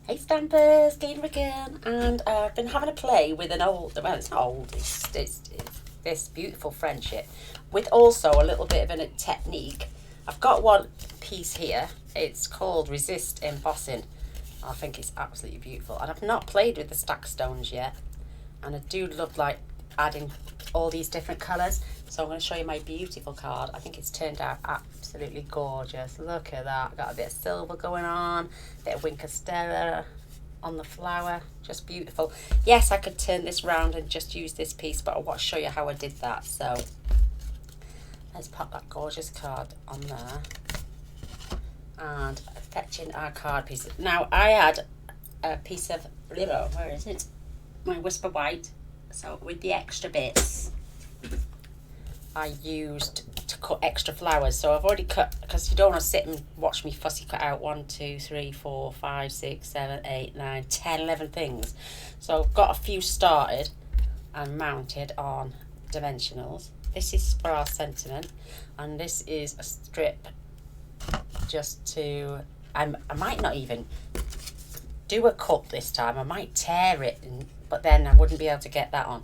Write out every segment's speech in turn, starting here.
Hey Stampers, Gaynor again, and I've been having a play with an old, well it's not old, it's this beautiful friendship with also a little bit of a technique. I've got one piece here, it's called Resist Embossing. I think it's absolutely beautiful and I've not played with the stack stones yet, and I do love like adding all these different colours. So I'm going to show you my beautiful card. I think it's turned out absolutely gorgeous. Look at that. Got a bit of silver going on, a bit of Winkostera on the flower. Just beautiful. Yes, I could turn this round and just use this piece, but I want to show you how I did that. So let's pop that gorgeous card on there. And fetching our card piece. Now I had a piece of, where is it? My Whisper White. So with the extra bits, I used to cut extra flowers. So I've already cut, because you don't want to sit and watch me fussy cut out 1, 2, 3, 4, 5, 6, 7, 8, 9, 10, 11 things. So I've got a few started and mounted on dimensionals. This is for our sentiment, and this is a strip just to, I might not even do a cut this time. I might tear it, but then I wouldn't be able to get that on.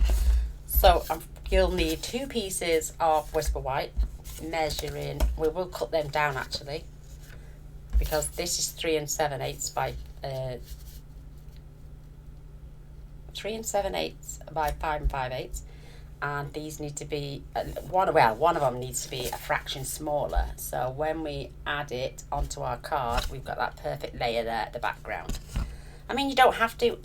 So you'll need 2 pieces of Whisper White, measuring, we will cut them down actually, because this is 3 7/8 by 3 7/8 by 5 5/8, and these need to be one of them needs to be a fraction smaller, so when we add it onto our card we've got that perfect layer there at the background. I mean, you don't have to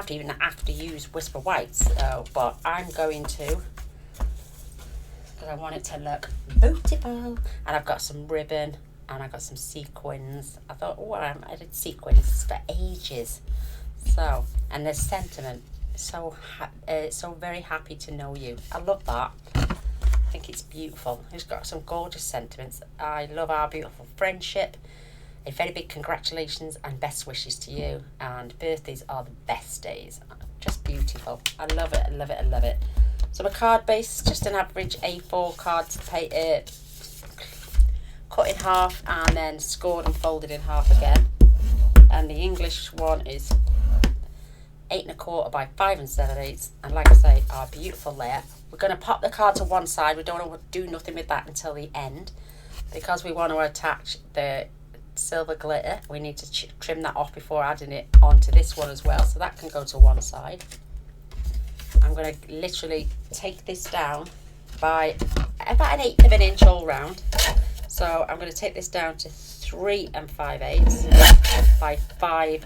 even have to use Whisper White, so, but I'm going to, because I want it to look beautiful. And I've got some ribbon and I've got some sequins. I thought, oh, I haven't added sequins for ages. So, and the sentiment, so very happy to know you. I love that. I think it's beautiful. It's got some gorgeous sentiments. I love our beautiful friendship. A very big congratulations and best wishes to you, and birthdays are the best days. Just beautiful. I love it, I love it, I love it. So my card base, just an average A4 card to pay, cut in half and then scored and folded in half again. And the English one is 8 1/4 by 5 7/8, and like I say, our beautiful layer. We're going to pop the card to one side. We don't want to do nothing with that until the end, because we want to attach the silver glitter. We need to trim that off before adding it onto this one as well, so that can go to one side. I'm going to literally take this down by about 1/8 of an inch all round. So I'm going to take this down to 3 5/8 by 5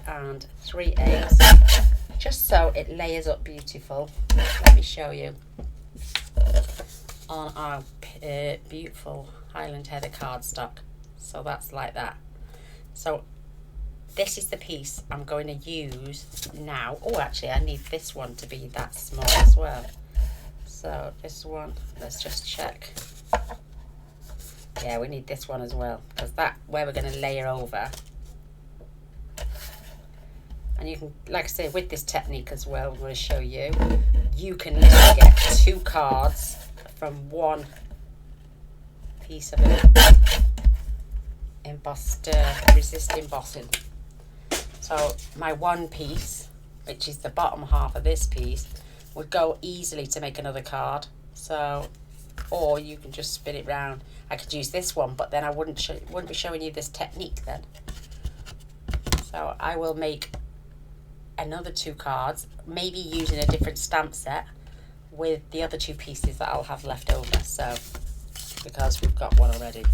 3/8, just so it layers up beautiful. Let me show you on our beautiful Highland Heather cardstock. So that's like that. So this is the piece I'm going to use now. Oh, actually I need this one to be that small as well. So this one, let's just check. Yeah, we need this one as well, because that's where we're going to layer over. And you can, like I say, with this technique as well, I'm going to show you, you can literally get 2 cards from one piece of it. Embossed, resist embossing. So my one piece, which is the bottom half of this piece, would go easily to make another card. So, or you can just spin it round. I could use this one, but then I wouldn't be showing you this technique then. So I will make another 2 cards, maybe using a different stamp set with the other 2 pieces that I'll have left over. So, because we've got one already.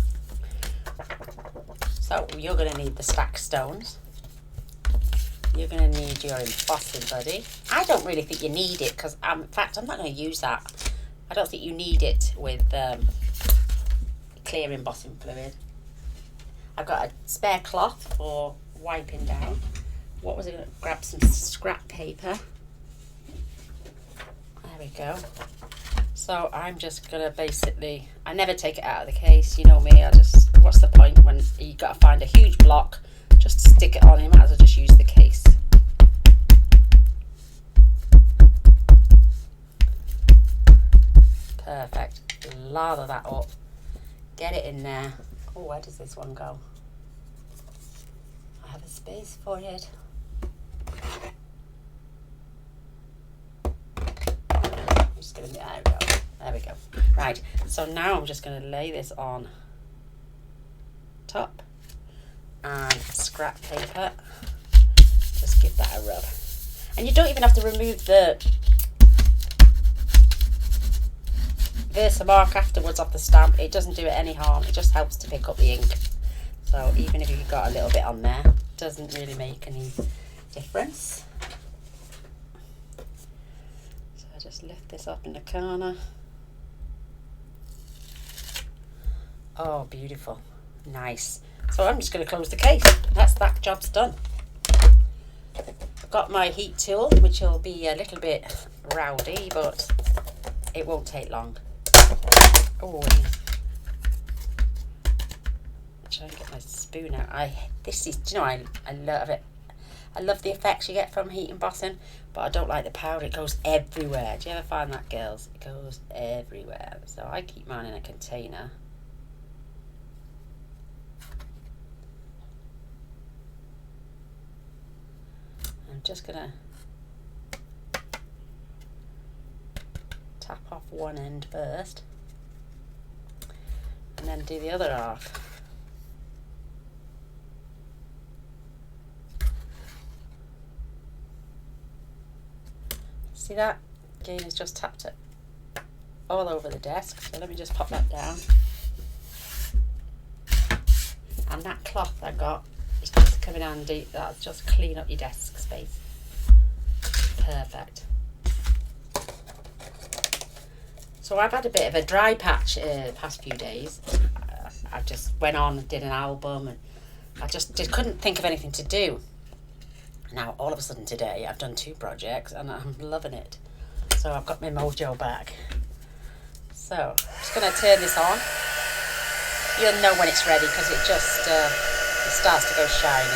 So you're going to need the stack stones. You're going to need your embossing buddy. I don't really think you need it, because in fact I'm not going to use that. I don't think you need it with clear embossing fluid. I've got a spare cloth for wiping down. What was it? Grab some scrap paper. There we go. So I'm just going to basically, I never take it out of the case, you know me, what's the point when you got to find a huge block just to stick it on? You might as well just use the case. Perfect. Lather that up, get it in there. Oh, where does this one go? I have a space for it. just going to, there we go. Right, so now I'm just going to lay this on top and scrap paper. Just give that a rub. And you don't even have to remove the Versamark afterwards off the stamp. It doesn't do it any harm. It just helps to pick up the ink. So even if you've got a little bit on there, it doesn't really make any difference. So I just lift this up in the corner. Oh, beautiful. Nice. So I'm just going to close the case. That job's done. I've got my heat tool, which will be a little bit rowdy, but it won't take long. Oh, try and get my spoon out. This is, do you know, I love it. I love the effects you get from heat embossing, but I don't like the powder. It goes everywhere. Do you ever find that, girls? It goes everywhere. So I keep mine in a container. I'm just gonna tap off one end first and then do the other half. See that? Gaynor's just tapped it all over the desk, so let me just pop that down. And that cloth I got is just coming handy. That'll just clean up your desk space. Perfect. So I've had a bit of a dry patch the past few days. I just went on and did an album, and I just couldn't think of anything to do. Now all of a sudden today I've done 2 projects and I'm loving it. So I've got my mojo back. So I'm just going to turn this on. You'll know when it's ready because it just it starts to go shiny.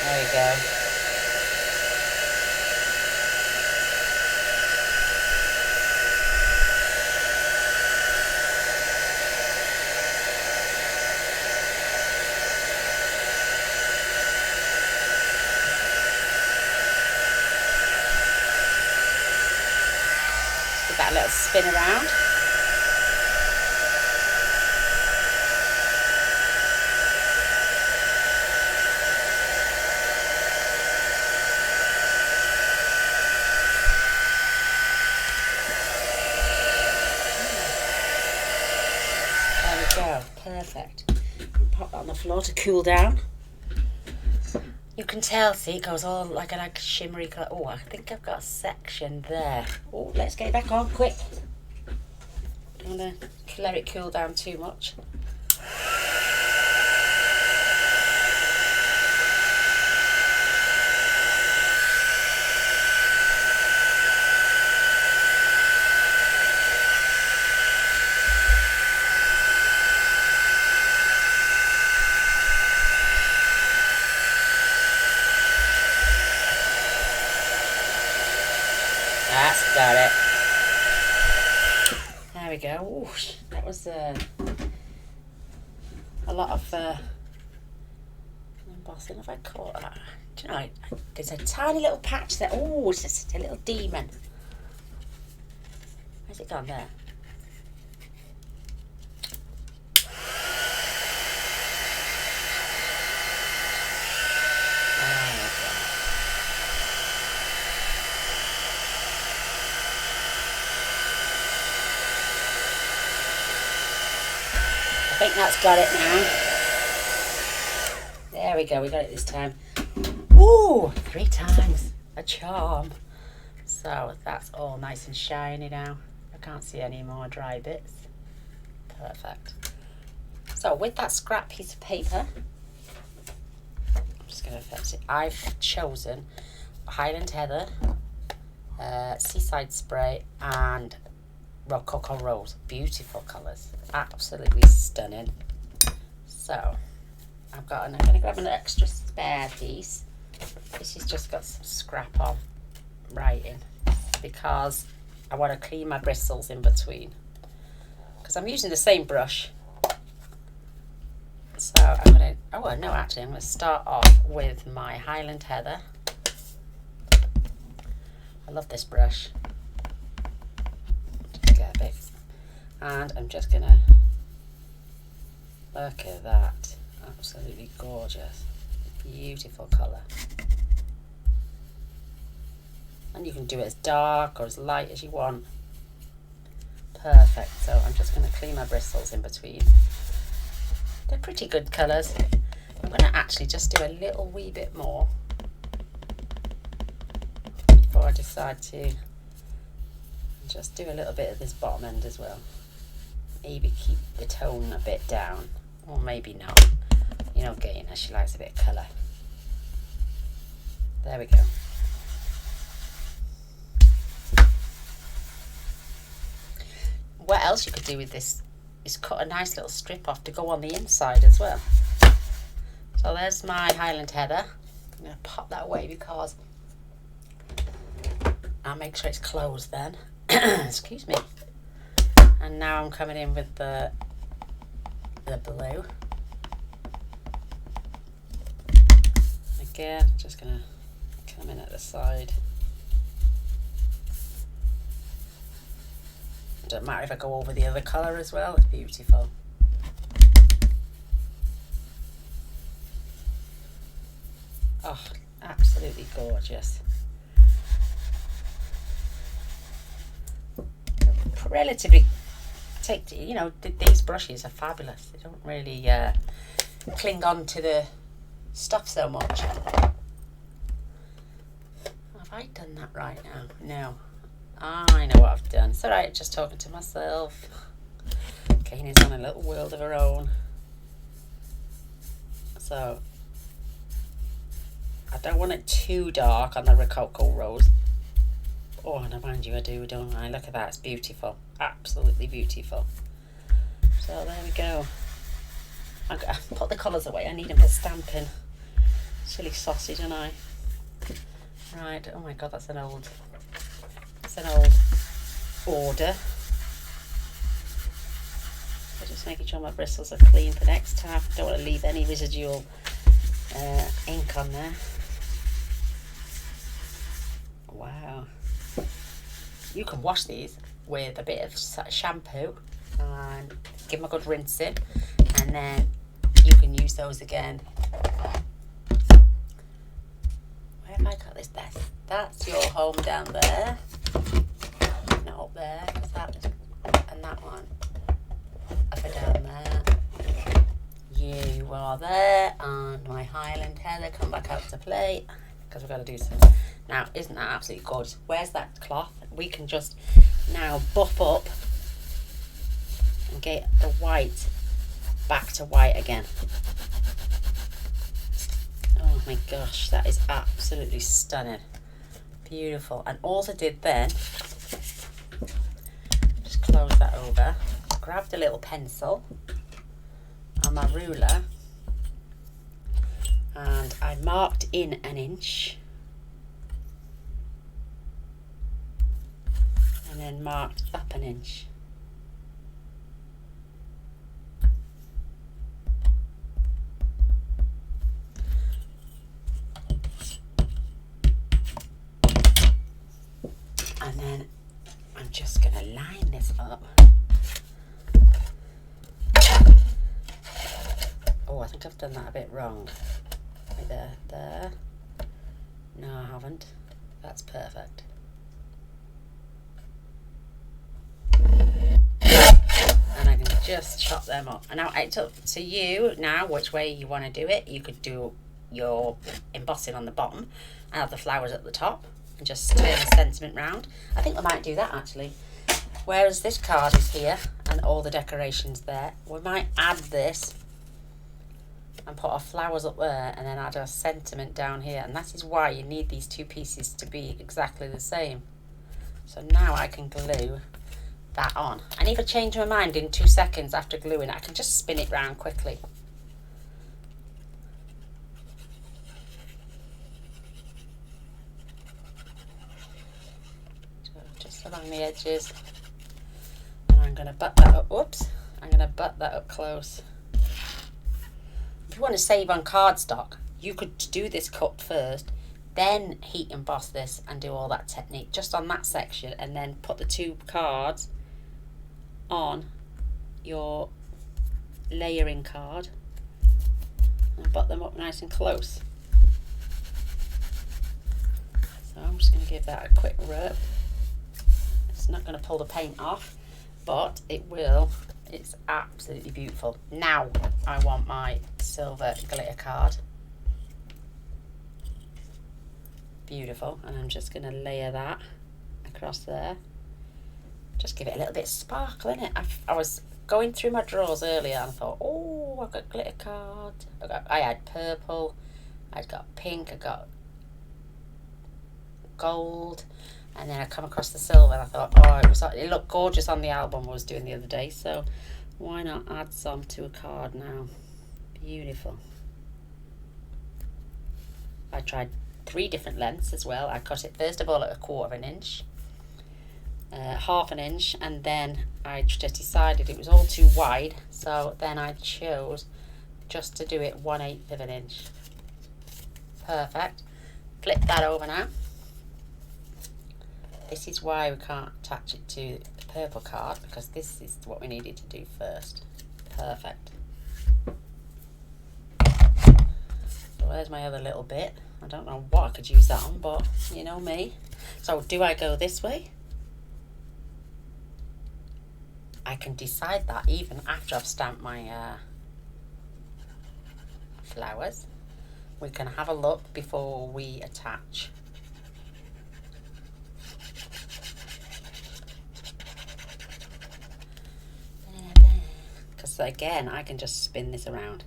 There we go. Give that a little spin around. Go, perfect. Pop that on the floor to cool down. You can tell, see, it goes all like a shimmery colour. Oh, I think I've got a section there. Oh, let's get it back on quick. Don't want to let it cool down too much. That's got it. There we go. Ooh, that was a lot of embossing. Have I caught that? Do you know, there's a tiny little patch there. Oh, it's just a little demon. Where's it gone there? I think that's got it now. There we go, we got it this time. Ooh, 3 times. A charm. So that's all nice and shiny now. I can't see any more dry bits. Perfect. So with that scrap piece of paper, I'm just going to fix it. I've chosen Highland Heather, Seaside Spray and Rococo Rose. Beautiful colours. Absolutely stunning. So I'm going to grab an extra spare piece. This has just got some scrap on writing because I want to clean my bristles in between, because I'm using the same brush So I'm going to, oh no, actually I'm going to start off with my Highland Heather. I love this brush. Just get a bit, and I'm just going to, look at that, absolutely gorgeous, beautiful colour. And you can do it as dark or as light as you want. Perfect. So I'm just going to clean my bristles in between. They're pretty good colours. I'm going to actually just do a little wee bit more before I decide to just do a little bit of this bottom end as well. Maybe keep the tone a bit down, or maybe not. You know, Gaynor, she likes a bit of colour. There we go. What else you could do with this is cut a nice little strip off to go on the inside as well. So there's my Highland Heather. I'm going to pop that away because I'll make sure it's closed then. Excuse me. And now I'm coming in with the blue. Again, just going to come in at the side. Doesn't matter if I go over the other colour as well, it's beautiful. Oh, absolutely gorgeous. Relatively, you know, these brushes are fabulous. They don't really cling on to the stuff so much. Have I done that right now? No. I know what I've done. It's alright, just talking to myself. Gaynor's on a little world of her own. So, I don't want it too dark on the Rococo Rose. Oh, no, mind you, I do, don't I? Look at that, it's beautiful. Absolutely beautiful. So, there we go. I put the colours away, I need them for stamping. Silly sausage, and I. Right, oh my god, that's an old order. So just making sure my bristles are clean for next time. Don't want to leave any residual ink on there. Wow. You can wash these with a bit of shampoo and give them a good rinsing, and then you can use those again. Where have I got this? That's your home down there. Not up there, because that is, and that one up and down there. You are there, and my Highland Heather come back out to play, because we've got to do some. Now, isn't that absolutely gorgeous? Where's that cloth? We can just now buff up and get the white back to white again. Oh my gosh, that is absolutely stunning. Beautiful. And all I did then, just close that over, grabbed a little pencil and my ruler, and I marked in 1 inch and then marked up 1 inch. And then I'm just going to line this up. Oh, I think I've done that a bit wrong. Right there. No, I haven't. That's perfect. And I can just chop them up. And now it's up to you now which way you want to do it. You could do your embossing on the bottom and have the flowers at the top. And just turn the sentiment round. I think we might do that actually. Whereas this card is here and all the decorations there, we might add this and put our flowers up there and then add our sentiment down here. And that is why you need these two pieces to be exactly the same. So now I can glue that on. And if I change my mind in 2 seconds after gluing it, I can just spin it round quickly. Along the edges, and I'm going to butt that up. Whoops! I'm going to butt that up close. if you want to save on cardstock, you could do this cut first, then heat emboss this and do all that technique just on that section, and then put the 2 cards on your layering card and put them up nice and close. So I'm just going to give that a quick rub. It's not going to pull the paint off, but it will. It's absolutely beautiful. Now I want my silver glitter card. Beautiful. And I'm just going to layer that across there. Just give it a little bit of sparkle in it. I was going through my drawers earlier and I thought, oh, I've got glitter card. I had purple, I'd got pink, I got gold, and then I come across the silver and I thought, oh, it looked gorgeous on the album I was doing the other day, so why not add some to a card now? Beautiful. I tried 3 different lengths as well. I cut it first of all at 1/4 inch, 1/2 inch, and then I just decided it was all too wide, so then I chose just to do it 1/8 inch. Perfect. Flip that over now. This is why we can't attach it to the purple card, because this is what we needed to do first. Perfect. So there's my other little bit. I don't know what I could use that on, but you know me. So do I go this way? I can decide that even after I've stamped my flowers. We can have a look before we attach. Because again, I can just spin this around.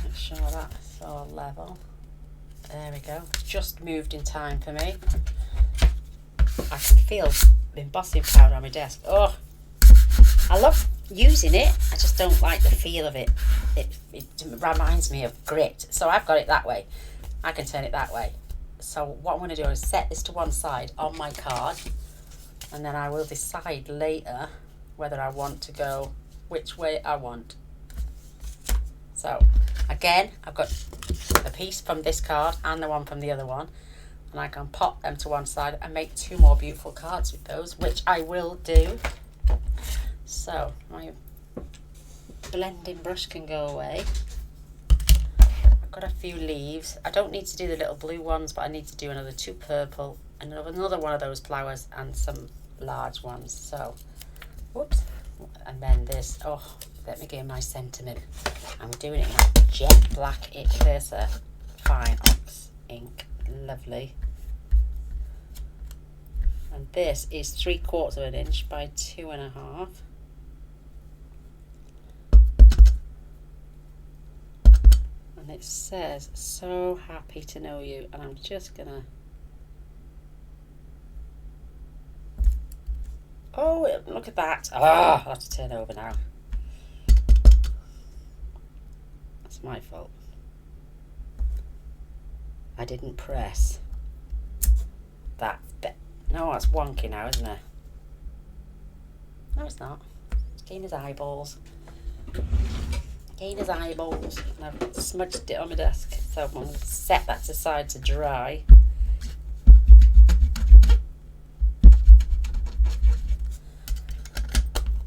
Make sure that's all level. There we go. Just moved in time for me. I can feel the embossing powder on my desk. Oh, I love using it. I just don't like the feel of it. It reminds me of grit. So I've got it that way. I can turn it that way. So what I'm going to do is set this to one side on my card, and then I will decide later whether I want to go which way I want. So again, I've got a piece from this card and the one from the other one, and I can pop them to one side and make 2 more beautiful cards with those, which I will do. So my blending brush can go away. I've got a few leaves. I don't need to do the little blue ones, but I need to do another 2 purple, and another one of those flowers, and some large ones. So, whoops. And then this, oh, let me give my sentiment. I'm doing it in that jet black Versa Fine Ox ink. Lovely. And this is 3/4 inch by 2.5. And it says, so happy to know you. And I'm just gonna, oh, look at that. Ah, I'll have to turn over now. That's my fault. I didn't press that bit. No, it's wonky now, isn't it? No, it's not. It's Gaynor's eyeballs. Gaynor's eyeballs. And I've smudged it on my desk. So I'm going to set that aside to dry.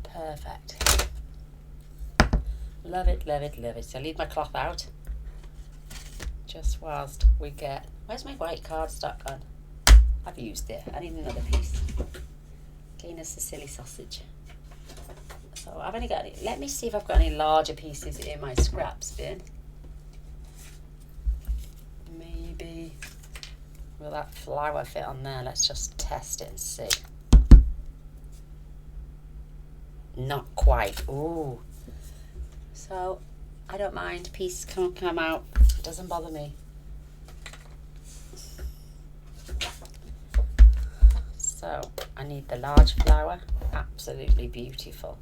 Perfect. Love it, love it, love it. So I leave my cloth out. Just whilst we get... Where's my white cardstock gone? I've used it. I need another piece. Gaynor's the silly sausage. So I've only got any... Let me see if I've got any larger pieces in my scraps bin. Maybe... Will that flower fit on there? Let's just test it and see. Not quite. Ooh. So... I don't mind. Pieces can come out. It doesn't bother me. So I need the large flower. Absolutely beautiful.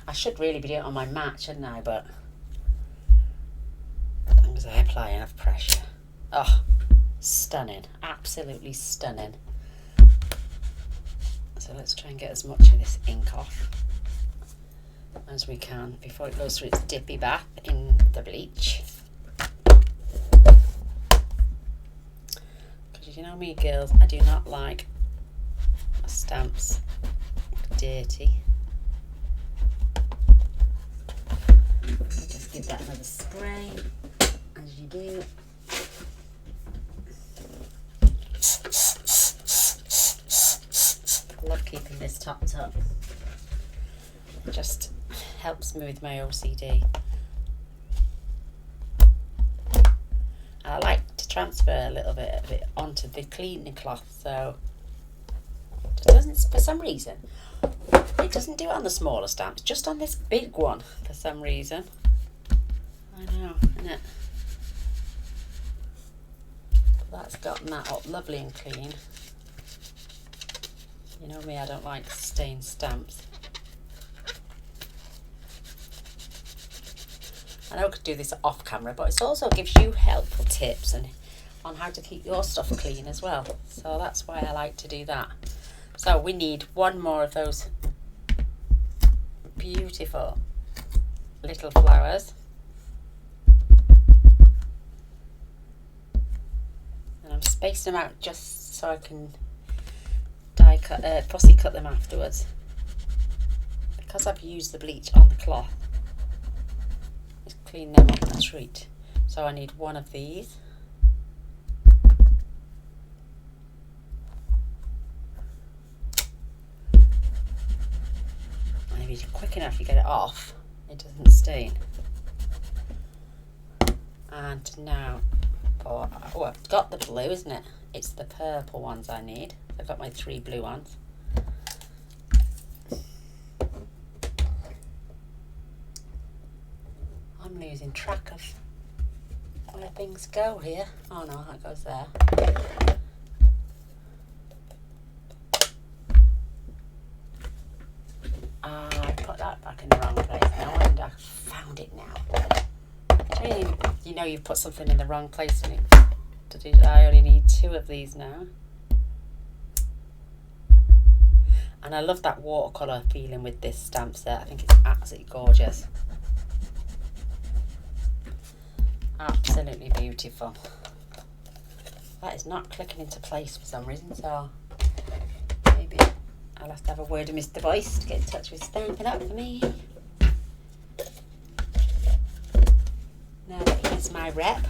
I should really be doing it on my mat, shouldn't I? But as I apply enough pressure. Oh, stunning. Absolutely stunning. So let's try and get as much of this ink off as we can before it goes through its dippy bath in the bleach. Because you know me girls, I do not like my stamps dirty. Just give that another spray as you do. I love keeping this topped up. It just helps me with my OCD. I like to transfer a little bit of it onto the cleaning cloth, so it doesn't, for some reason, it doesn't do it on the smaller stamps, just on this big one for some reason. I know, isn't it? But that's gotten that up lovely and clean. You know me, I don't like stained stamps. I know I could do this off camera, but it also gives you helpful tips and on how to keep your stuff clean as well. So that's why I like to do that. So we need one more of those beautiful little flowers. And I'm spacing them out just so I can fussy cut them afterwards. Because I've used the bleach on the cloth, just clean them up a treat. So I need one of these. And if you're quick enough, you get it off, it doesn't stain. And now for, oh, I've got the blue, isn't it? It's the purple ones I need. I've got my 3 blue ones. I'm losing track of where things go here. Oh no, that goes there. I put that back in the wrong place. No wonder I found it now. You know you've put something in the wrong place and I only need 2 of these now. And I love that watercolour feeling with this stamp set. I think it's absolutely gorgeous. Absolutely beautiful. That is not clicking into place for some reason, so maybe I'll have to have a word with Mr. Boyce to get in touch with Stampin' Up for me. Now that he's my rep.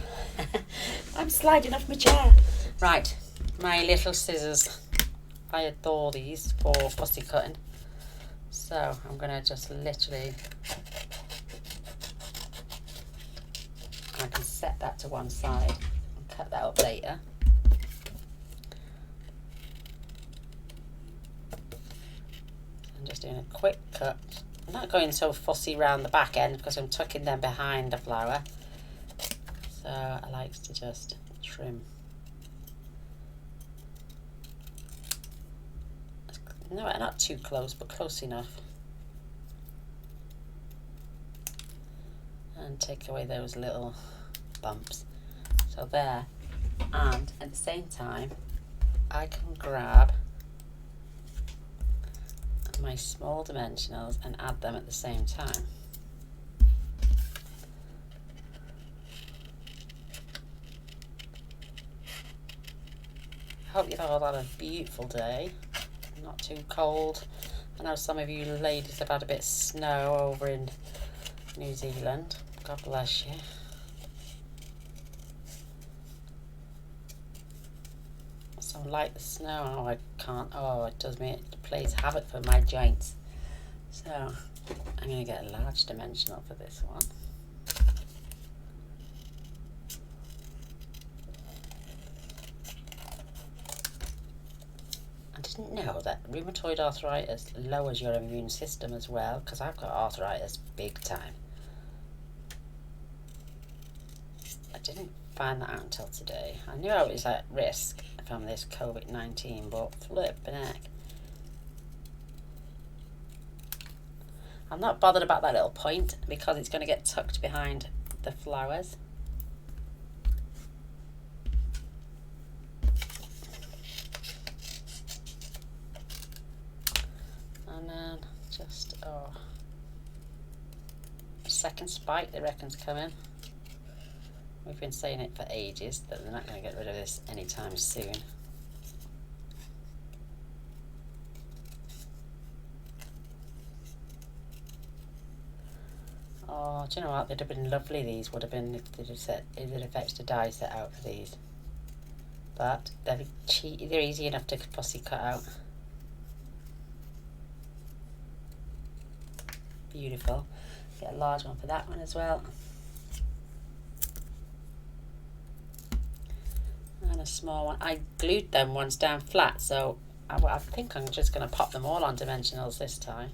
I'm sliding off my chair. Right, my little scissors. I adore these for fussy cutting. So I'm going to just literally, I can set that to one side and cut that up later. I'm just doing a quick cut. I'm not going so fussy around the back end because I'm tucking them behind the flower. So I like to just trim. No, not too close, but close enough. And take away those little bumps. So there. And at the same time, I can grab my small dimensionals and add them at the same time. I hope you've all had a beautiful day. Not too cold. I know some of you ladies have had a bit of snow over in New Zealand. God bless you. So like the snow, oh I can't, oh it does me, it plays havoc for my joints. So I'm going to get a large dimensional for this one. I didn't know that rheumatoid arthritis lowers your immune system as well, because I've got arthritis big time. I didn't find that out until today. I knew I was at risk from this COVID-19, but flipping heck. I'm not bothered about that little point because it's going to get tucked behind the flowers. And then just, second spike they reckon's coming. We've been saying it for ages that they're not going to get rid of this anytime soon. Oh, do you know what? They'd have been lovely, these would have been, if they'd have extra die set out for these. But they're cheap, they're easy enough to fussy cut out. Beautiful. Get a large one for that one as well. And a small one. I glued them once down flat, so I think I'm just going to pop them all on dimensionals this time.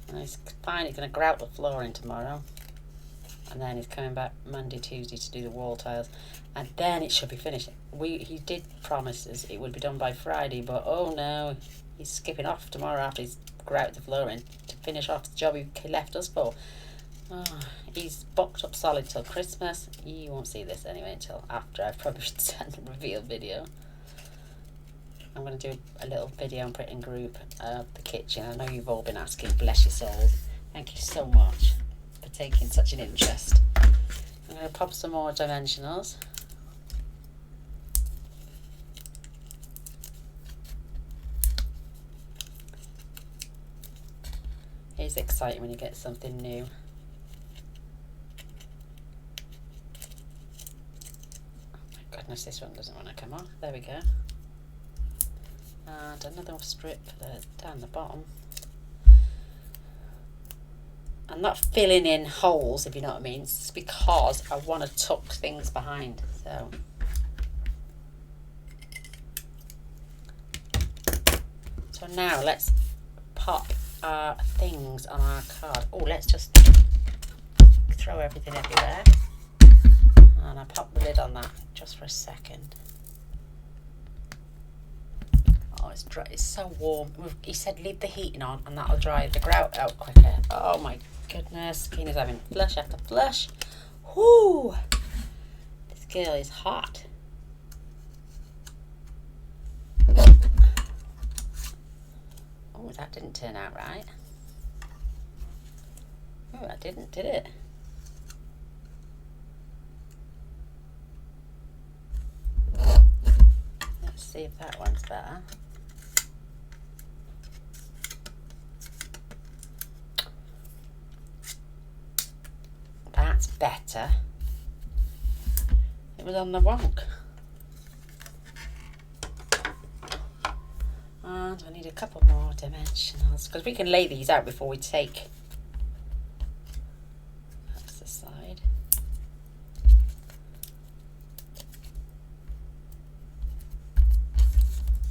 And he's finally going to grout the flooring tomorrow. And then he's coming back Monday, Tuesday to do the wall tiles. And then it should be finished. He did promise us it would be done by Friday, but oh no, he's skipping off tomorrow after he's grouted the flooring to finish off the job he left us for. Oh, he's booked up solid till Christmas. You won't see this anyway until after I've probably sent the reveal video. I'm going to do a little video and put it in group of the kitchen. I know you've all been asking, bless your souls. Thank you so much for taking such an interest. I'm going to pop some more dimensionals. It's exciting when you get something new. Oh my goodness, this one doesn't want to come off. There we go. And another strip down the bottom. I'm not filling in holes, if you know what I mean. It's because I want to tuck things behind. So now let's pop our things on our card. Oh, let's just throw everything everywhere. And I pop the lid on that just for a second. Oh, it's dry. It's so warm. He said leave the heating on and that'll dry the grout out quicker. Oh my goodness. Keena's having flush after flush. Whoo! This girl is hot. Oh, that didn't turn out right. Oh, that didn't, did it? Let's see if that one's better. That's better. It was on the wonk. And I need a couple more dimensionals because we can lay these out before we take. That's the side.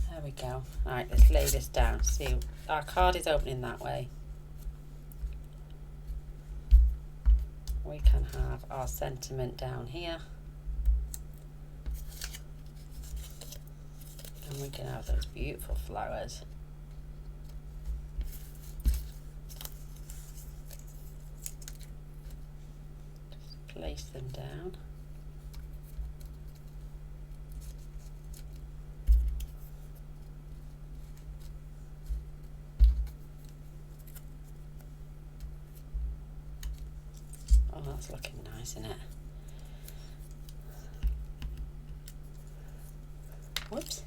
There we go. Alright, let's lay this down. See, our card is opening that way. We can have our sentiment down here. And we can have those beautiful flowers. Just place them down. Oh, that's looking nice, isn't it? Whoops.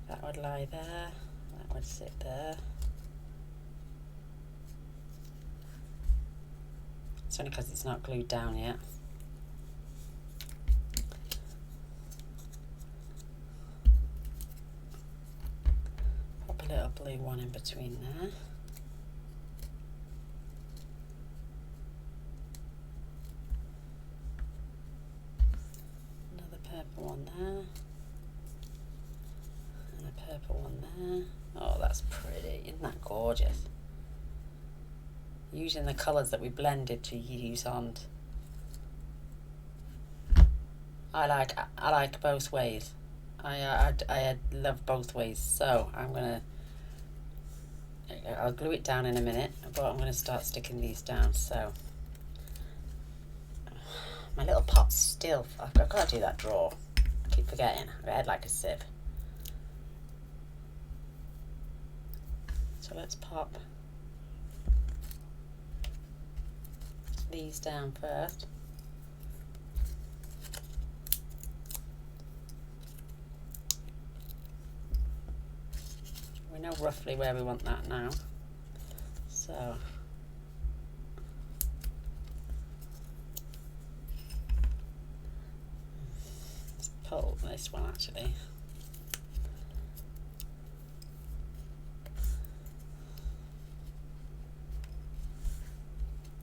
That would lie there, that would sit there. It's only because it's not glued down yet. Pop a little blue one in between there. Another purple one there. And a purple Oh, that's pretty. Isn't that gorgeous? Using the colours that we blended to use on. I like both ways. I love both ways. So I'll glue it down in a minute, but I'm gonna start sticking these down. So my little pot's still. I've got to do that drawer. I keep forgetting. I head like a sieve. So let's pop these down first. We know roughly where we want that now. So let's pull this one actually.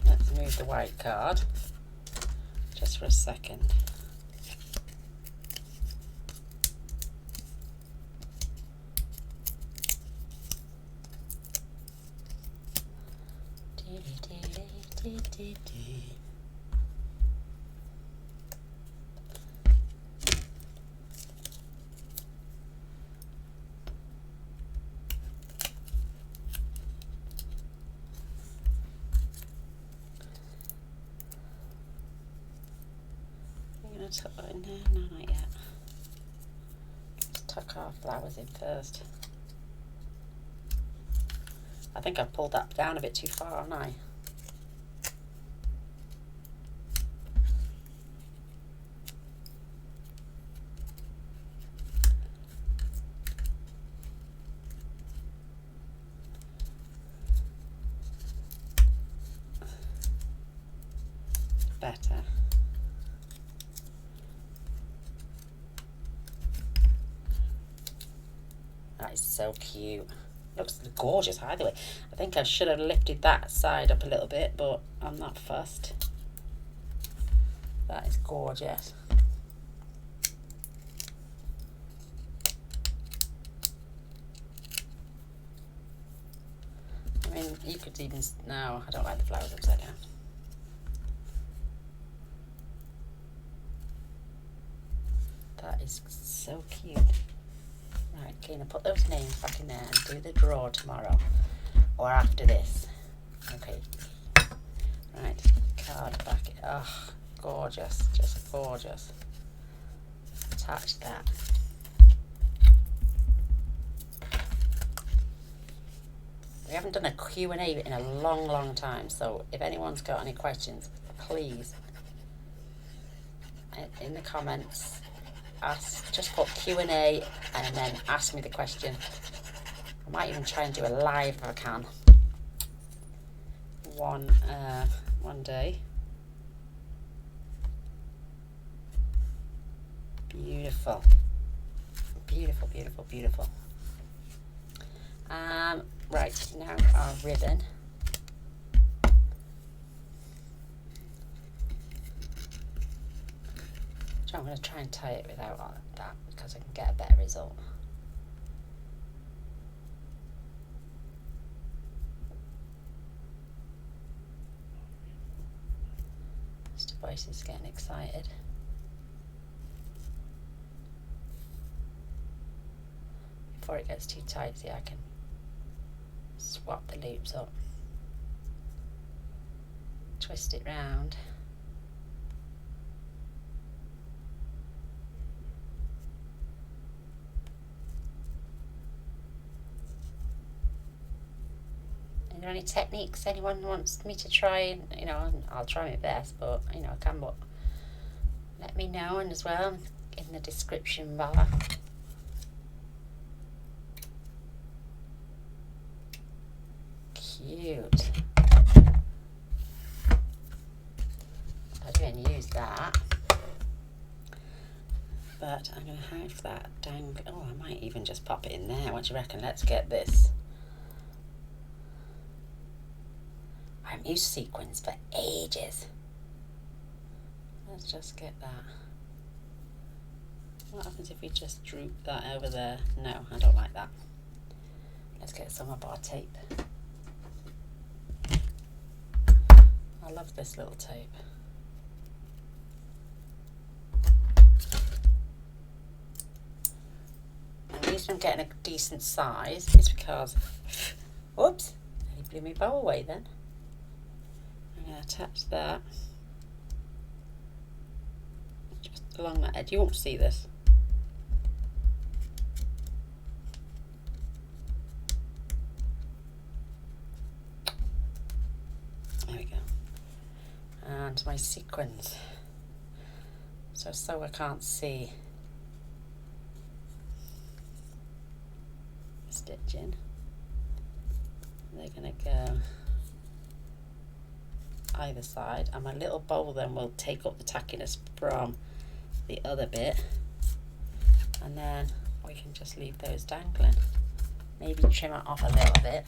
Let's move the white card just for a second. Tuck that in there? No, not yet. Let's tuck our flowers in first. I think I've pulled that down a bit too far, haven't I? Better. That is so cute. Looks gorgeous either way. I think I should have lifted that side up a little bit, but I'm not fussed. That is gorgeous. I mean, you could even... No, I don't like the flowers upside down. That is so cute. Right, Gaynor, put those names back in there and do the draw tomorrow or after this. Okay. Right, card back. Oh, gorgeous, just gorgeous. Attach that. We haven't done a Q&A in a long time, so if anyone's got any questions, please, in the comments, just put Q&A and then ask me the question. I might even try and do a live if I can. One day. Beautiful. Beautiful, beautiful, beautiful. Right, now our ribbon. So I'm going to try and tie it without that because I can get a better result. Mr. Boyce is getting excited. Before it gets too tight, see, I can swap the loops up, twist it round. Are there any techniques anyone wants me to try? You know, I'll try my best, but you know, I can, but let me know, and as well in the description bar. Cute. I didn't use that, but I'm going to have that dang. Oh, I might even just pop it in there. What do you reckon? Let's get this. I haven't used sequins for ages. Let's just get that. What happens if we just droop that over there? No, I don't like that. Let's get some of our tape. I love this little tape. And the reason I'm getting a decent size is because, whoops, I blew my bow away then. I'm going to attach that just along that edge. You won't see this. There we go. And my sequins. So I can't see. Stitching. They're going to go either side, and my little bowl then will take up the tackiness from the other bit, and then we can just leave those dangling. Maybe trim it off a little bit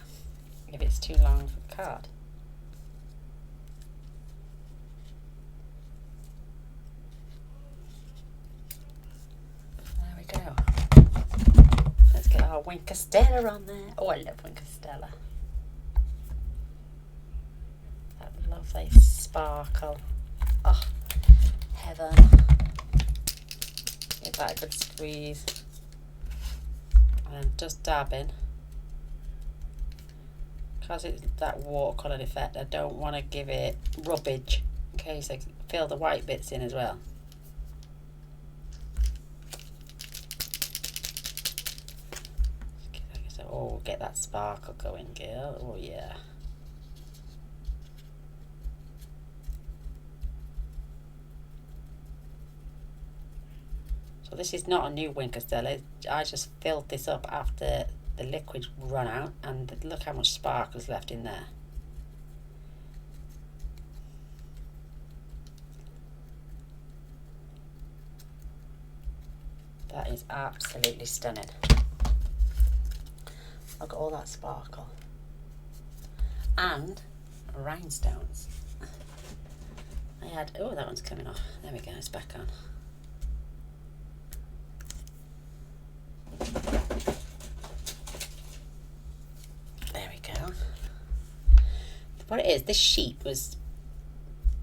if it's too long for the card. There we go. Let's get our Winker Stella on there. Oh, I love Winker Stella. That lovely sparkle. Oh, heaven. Give that a good squeeze. And I'm just dabbing. Because it's that watercolour effect, I don't want to give it rubbage in case I fill the white bits in as well. Oh, get that sparkle going, girl. Oh, yeah. So this is not a new Winker Stella. I just filled this up after the liquid run out, and look how much sparkle's left in there. That is absolutely stunning. Look at all that sparkle. And rhinestones. I had, oh, that one's coming off. There we go, it's back on. There we go. What it is, this sheet was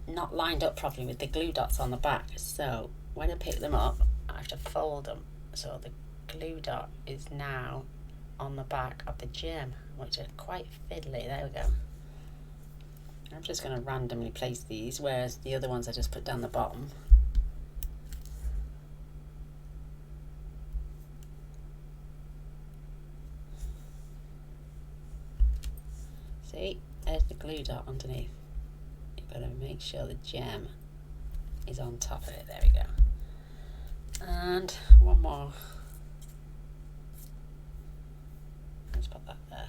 not lined up properly with the glue dots on the back, so when I pick them up, I have to fold them. So the glue dot is now on the back of the gem, which are quite fiddly. There we go. I'm just going to randomly place these, whereas the other ones I just put down the bottom. See, there's the glue dot underneath. You've got to make sure the gem is on top of it. There we go. And one more. Let's put that there.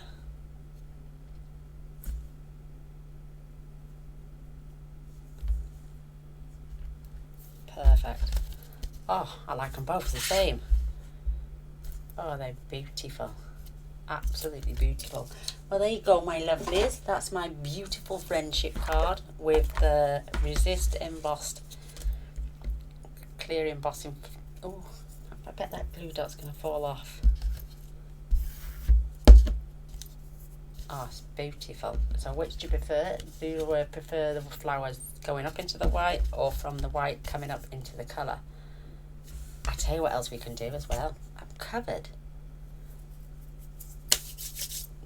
Perfect. Oh, I like them both the same. Oh, they're beautiful. Absolutely beautiful. Well, there you go, my lovelies. That's my beautiful friendship card with the resist embossed clear embossing. Oh, I bet that glue dot's going to fall off. Oh, it's beautiful. So which do you prefer? Do you prefer the flowers going up into the white, or from the white coming up into the colour? I'll tell you what else we can do as well. I've covered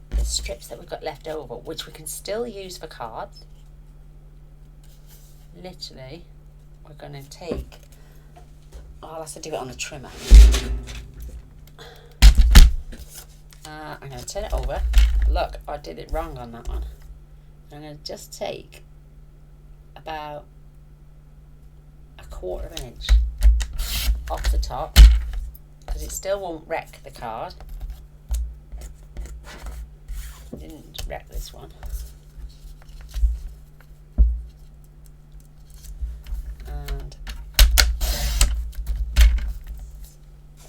the strips that we've got left over, which we can still use for cards. Literally, we're going to take... Oh, I'll have to do it on a trimmer. I'm going to turn it over. Look, I did it wrong on that one. I'm going to just take about 1/4 of an inch off the top, because it still won't wreck the card. It didn't wreck this one. And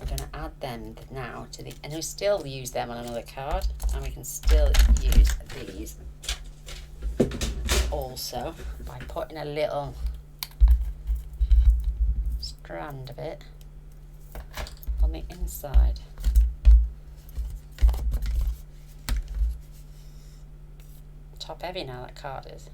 we're going to add them now to the, and we still use them on another card, and we can still use these also by putting a little strand of it on the inside. top heavy now, that card is.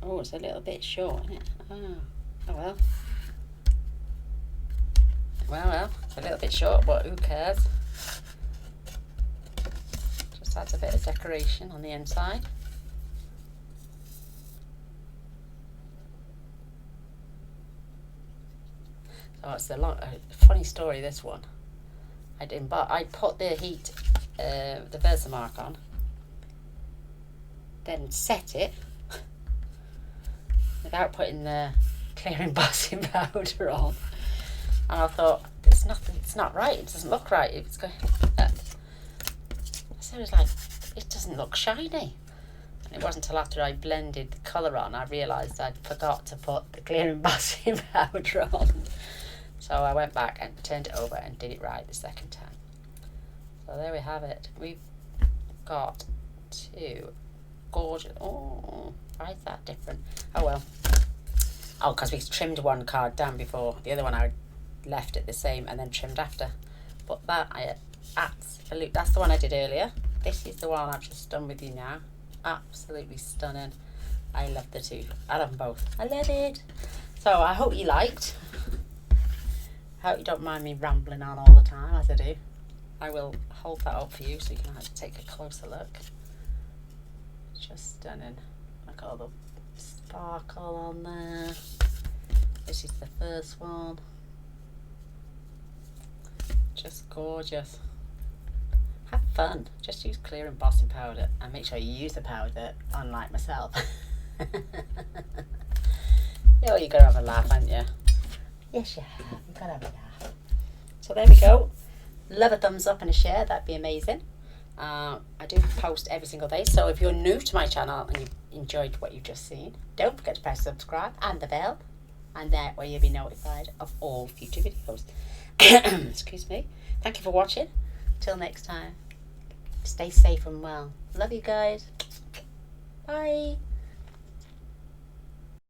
Oh, it's a little bit short, isn't it? Oh well. Well, it's a little bit short, but who cares? Just adds a bit of decoration on the inside. So it's a funny story, this one. I put the heat, the Versamark on, then set it without putting the clear embossing powder on. And I thought, it's not right, it doesn't look right. It's going, so it was like, it doesn't look shiny. And it wasn't until after I blended the colour on, I realised I'd forgot to put the clear embossing powder on. So I went back and turned it over and did it right the second time. So there we have it. We've got two gorgeous, oh, why is that different? Oh well. Oh, because we trimmed one card down before. The other one I left it the same and then trimmed after. But that, that's the one I did earlier. This is the one I've just done with you now. Absolutely stunning. I love the two. I love them both. I love it. So I hope you liked. I hope you don't mind me rambling on all the time as I do. I will hold that up for you so you can take a closer look. Just stunning. Look at all the sparkle on there. This is the first one. Just gorgeous. Have fun. Just use clear embossing powder and make sure you use the powder, unlike myself. Oh, you gotta have a laugh, haven't you? Yes, you have. You've gotta have a laugh. So there we go. Love a thumbs up and a share. That'd be amazing. I do post every single day. So if you're new to my channel and you enjoyed what you've just seen, don't forget to press subscribe and the bell, and that way you'll be notified of all future videos. Excuse me. Thank you for watching. Till next time. Stay safe and well. Love you guys. Bye.